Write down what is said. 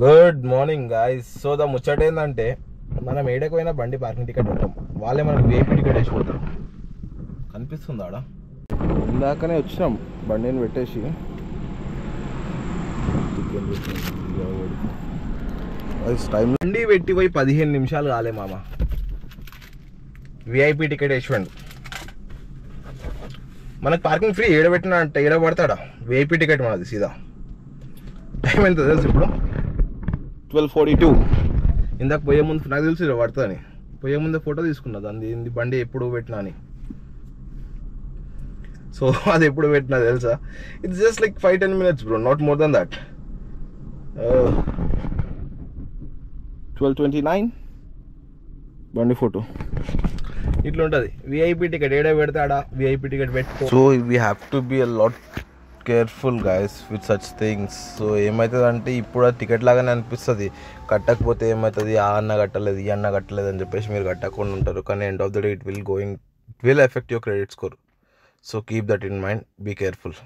Good morning guys. So the ముచ్చట ఏంటంటే మనం ఏడకపోయినా బండి పార్కింగ్ టికెట్ ఉంటాం, వాళ్ళే మనకు వేపీ టికెట్ వేసిపోతారు. కనిపిస్తుంది ఆడ. ఇందాకనే వచ్చినాం బండిని పెట్టేసి. టైం బండి పెట్టి పోయి 15 నిమిషాలు కాలే మామ, విఐపీ టికెట్ వేసిపోండి. మనకు పార్కింగ్ ఫ్రీ ఏడబెట్టినా అంటే ఏడబడతాడా? విఐపీ టికెట్ మనది సీదా. టైం ఎంత తెలుసు ఇప్పుడు? 12:42. ఇందాక పోయే ముందు నాకు తెలుసు ఇలా పడుతుందని, పోయే ముందే ఫోటో తీసుకున్నా దాన్ని, బండి ఎప్పుడు పెట్టినా అని. సో అది ఎప్పుడు పెట్టినా తెలుసా? It's just like 5-10 minutes bro, not more than that. 12:29 బండి ఫోటో ఇట్లా ఉంటుంది. విఐపీ టికెట్ ఏడా పెడతాడా? విఐపీ టికెట్ పెట్టుకో. So we have to be a lot careful guys with such things. So ఏమవుతుంది అంటే ఇప్పుడు అది టికెట్ లాగానే అనిపిస్తుంది, కట్టకపోతే ఏమవుతుంది, ఆ అన్న కట్టలేదు ఈ అన్న కట్టలేదు అని చెప్పేసి మీరు కట్టకుండా ఉంటారు. కానీ end of the day it will affect your credit score. So keep that in mind, be careful.